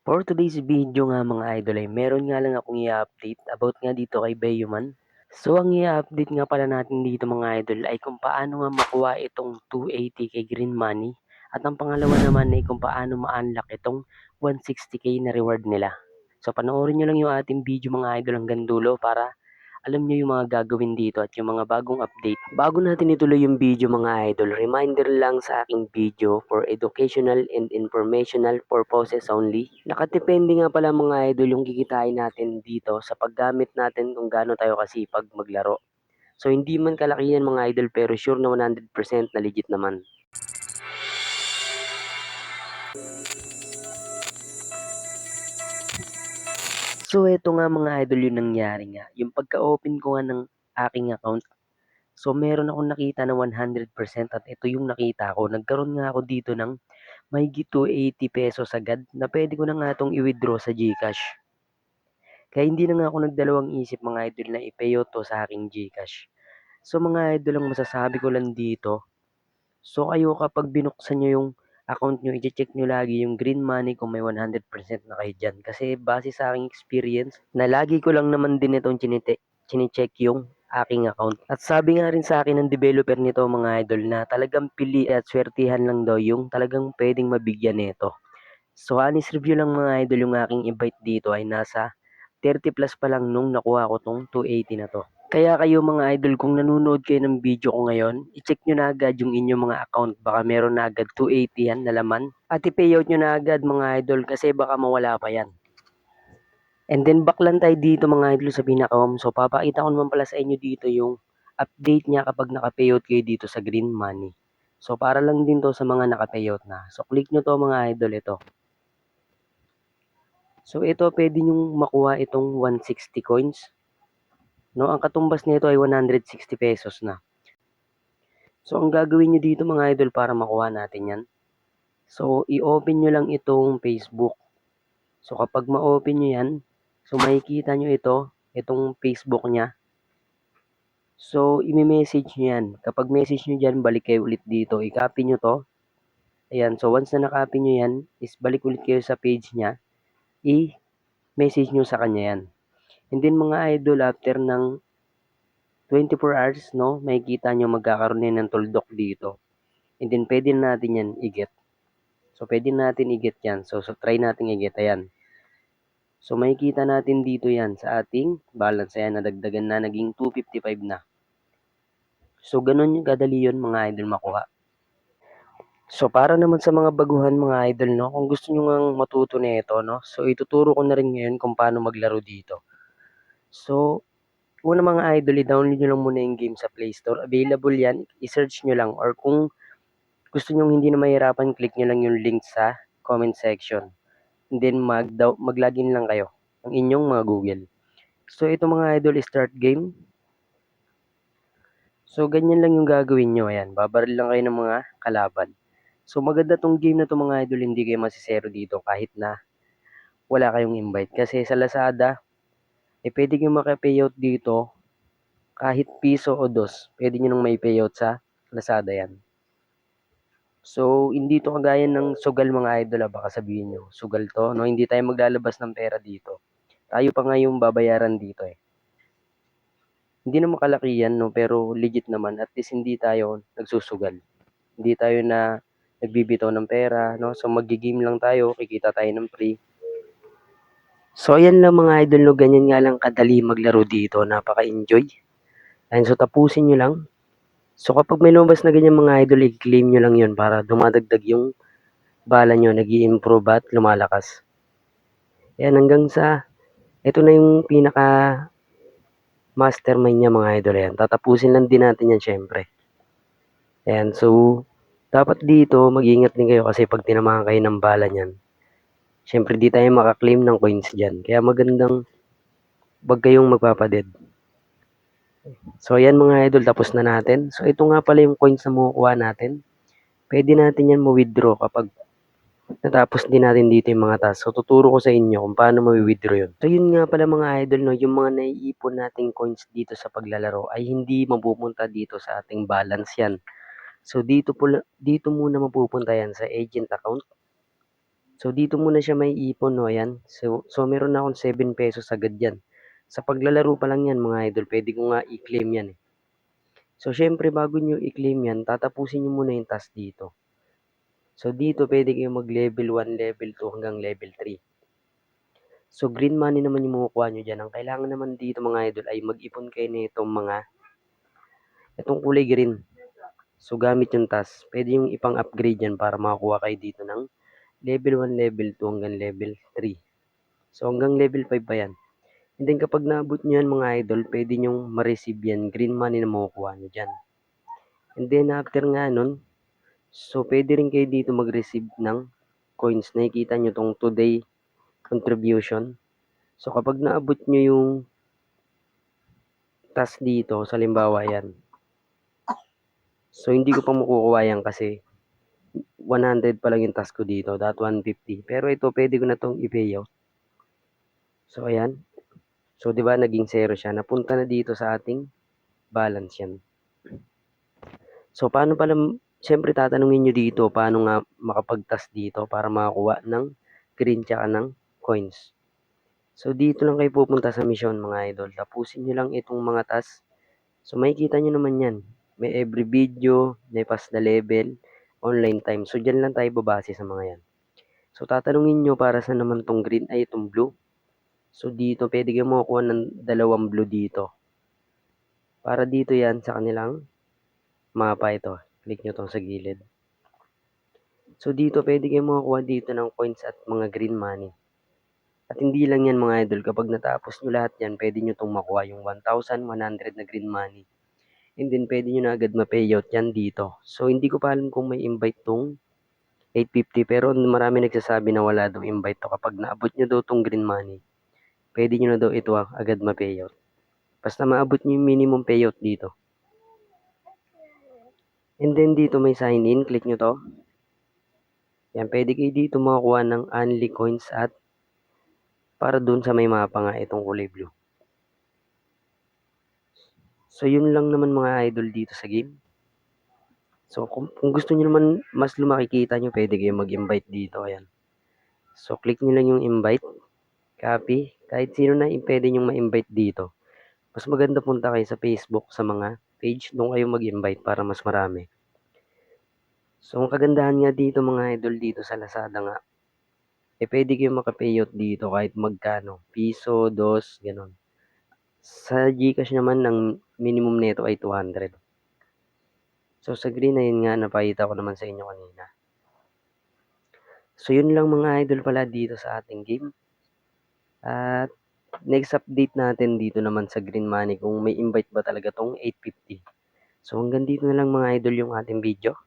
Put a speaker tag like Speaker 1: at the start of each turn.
Speaker 1: For today's video nga mga idol ay meron nga lang akong i-update about nga dito kay Beyuman. So ang i-update nga pala natin dito mga idol ay kung paano nga makuha itong 280 kay Green Money. At ang pangalawa naman ay kung paano ma-unlock itong 160k na reward nila. So panoorin nyo lang yung ating video mga idol hanggang dulo para alam niyo yung mga gagawin dito at yung mga bagong update. Bago natin ituloy yung video mga idol, reminder lang sa aking video for educational and informational purposes only. Nakadepende nga pala mga idol yung kikitain natin dito sa paggamit natin kung gaano tayo kasipag maglaro. So hindi man kalaki yan mga idol pero sure na 100% na legit naman. So eto nga mga idol yung nangyari nga. Yung pagka-open ko nga ng aking account, so meron akong nakita na 100% at ito yung nakita ko. Nagkaroon nga ako dito ng mahigit 280 pesos agad na pwede ko na nga itong i-withdraw sa GCash. Kaya hindi na nga ako nagdalawang isip mga idol na i-payout to sa aking GCash. So mga idol ang masasabi ko lang dito. So kayo kapag binuksan nyo yung account nyo, i-check nyo lagi yung green money kung may 100% na kayo dyan. Kasi base sa aking experience, na lagi ko lang naman din itong chine-check yung aking account. At sabi nga rin sa akin ng developer nito mga idol na talagang pili at swertihan lang daw yung talagang pwedeng mabigyan nito. So honest review lang mga idol yung aking invite dito ay nasa 30 plus pa lang nung nakuha ko tong 280 na to. Kaya kayo mga idol kung nanonood kayo ng video ko ngayon, i-check nyo na agad yung inyong mga account. Baka meron na agad 280 yan na laman. At i-payout nyo na agad mga idol kasi baka mawala pa yan. And then back lang tayo dito mga idol sa pinaka-home. So papakita ko naman pala sa inyo dito yung update niya kapag naka-payout kayo dito sa Green Money. So para lang din to sa mga naka-payout na. So click nyo to mga idol ito. So ito pwede nyong makuha itong 160 coins. No, ang katumbas nito ay 160 pesos na. So ang gagawin nyo dito mga idol para makuha natin yan. So i-open nyo lang itong Facebook. So kapag ma-open nyo yan, so makikita nyo itong Facebook niya. So i-message nyo yan. Kapag message nyo dyan, balik kayo ulit dito. I-copy nyo to. Ayan, so once na na-copy nyo yan, is balik ulit kayo sa page niya. I-message nyo sa kanya yan. And then mga idol, after ng 24 hours, no, makikita nyo magkakaroon yan ng tuldok dito. And then pwede natin yan i-get. So pwede natin i-get yan. So try natin i-get. Ayan. So makikita natin dito yan sa ating balance. Ayan, nadagdagan na, naging 255 na. So ganun yung kadali yun mga idol makuha. So para naman sa mga baguhan mga idol, no, kung gusto nyo nga matuto na ito, no, so ituturo ko na rin ngayon kung paano maglaro dito. So una mga idol, i-download nyo lang muna yung game sa Play Store. Available yan, i-search nyo lang. Or kung gusto nyo hindi na mahirapan, click nyo lang yung link sa comment section. And then mag-login lang kayo ng inyong mga Google. So ito mga idol, start game. So ganyan lang yung gagawin nyo. Ayan, babaril lang kayo ng mga kalaban. So maganda tong game na to mga idol, hindi kayo masisero dito kahit na wala kayong invite. Kasi sa Lazada, pwede kayo maka-payout dito kahit piso o dos. Pwede nyo nang may payout sa Lazada yan. So, hindi to kagaya ng sugal mga idol, baka sabihin nyo, sugal to, no? Hindi tayo maglalabas ng pera dito. Tayo pa nga yung babayaran dito eh. Hindi naman kalaki yan, no? Pero legit naman, at least hindi tayo nagsusugal. Hindi tayo na nagbibitaw ng pera, no? So, maggi-game lang tayo, kikita tayo ng free. So, ayan lang mga idol, no? Ganyan nga lang kadali maglaro dito, napaka-enjoy. And so, tapusin nyo lang. So, kapag may lumabas na ganyan mga idol, i-claim nyo lang yun para dumadagdag yung bala nyo, nag-i-improve at lumalakas. Yan, hanggang sa, ito na yung pinaka mastermind niya mga idol yan. Tatapusin lang din natin yan syempre. Ayan, so, dapat dito, mag-ingat din kayo kasi pag tinamahan kayo ng bala niyan, syempre di tayo makaklaim ng coins dyan. Kaya magandang, wag kayong magpapaded. So, ayan mga idol, tapos na natin. So, ito nga pala yung coins na makukuha natin. Pwede natin yan ma-withdraw kapag natapos din natin dito yung mga task. So, tuturo ko sa inyo kung paano ma-withdraw yun. So, yun nga pala mga idol, no, yung mga naiipon nating coins dito sa paglalaro ay hindi mapupunta dito sa ating balance yan. So, dito muna mapupunta yan sa agent account. So, dito muna siya may ipon, no, ayan. So meron na akong 7 pesos agad yan. Sa paglalaro pa lang yan, mga idol, pwede ko nga i-claim yan eh. So, syempre, bago nyo i-claim yan, tatapusin nyo muna yung task dito. So, dito pwede kayo mag-level 1, level 2, hanggang level 3. So, green money naman yung makukuha nyo dyan. Ang kailangan naman dito, mga idol, ay mag-ipon kayo na itong kulay green. So, gamit yung task. Pwede yung ipang-upgrade yan para makakuha kayo dito ng level 1, level 2, hanggang level 3. So, hanggang level 5 pa yan. And then, kapag naabot nyo yan, mga idol, pwede nyong ma-receive yan, green money na makukuha nyo dyan. And then, after nga nun, so pwede rin kayo dito mag-receive ng coins. Nakikita nyo tong today contribution. So, kapag naabot nyo yung task dito, sa limbawa yan. So, hindi ko pa makukuha yan kasi 100 pa lang yung task ko dito, that 150. Pero ito, pwede ko na tong i-payout. So, ayan. So, di ba naging 0 siya. Napunta na dito sa ating balance yan. So, paano pala, siyempre tatanungin nyo dito, paano nga makapag-task dito para makakuha ng green tsaka ng coins. So, dito lang kayo pupunta sa mission, mga idol. Tapusin nyo lang itong mga task. So, makikita nyo naman yan. May every video, may pass na level, online time. So, dyan lang tayo babase sa mga yan. So, tatanungin nyo para sa naman tong green ay itong blue. So, dito, pwede kayo makukuha ng 2 blue dito. Para dito yan sa kanilang mapa ito. Click nyo tong sa gilid. So, dito, pwede kayo makukuha dito ng coins at mga green money. At hindi lang yan, mga idol. Kapag natapos nyo lahat yan, pwede nyo itong makuha yung 1,100 na green money. And then, pwede nyo na agad ma-payout yan dito. So, hindi ko pa alam kung may invite tong 850. Pero marami nagsasabi na wala daw invite to. Kapag naabot nyo daw tong green money, pwede nyo na daw ito agad ma-payout. Basta maabot nyo yung minimum payout dito. And then, dito may sign in. Click nyo to. Yan, pwede kayo dito makakuha ng only coins at para dun sa may mapa nga itong kulay blue. So, yun lang naman mga idol dito sa game. So, kung gusto niyo naman mas lumakikita nyo, pwede kayo mag-invite dito. Ayan. So, click nyo lang yung invite. Copy. Kahit sino na pwede nyo ma-invite dito. Mas maganda punta kayo sa Facebook, sa mga page. Doon kayo mag-invite para mas marami. So, ang kagandahan nga dito mga idol dito sa Lazada nga, pwede kayo makapayout dito kahit magkano. Piso, dos, ganun. Sa GCash naman, ang minimum nito ay 200. So, sa green na yun nga, napakita ko naman sa inyo kanina. So, yun lang mga idol pala dito sa ating game. At, next update natin dito naman sa green money kung may invite ba talaga tong 850. So, hanggang dito na lang mga idol yung ating video.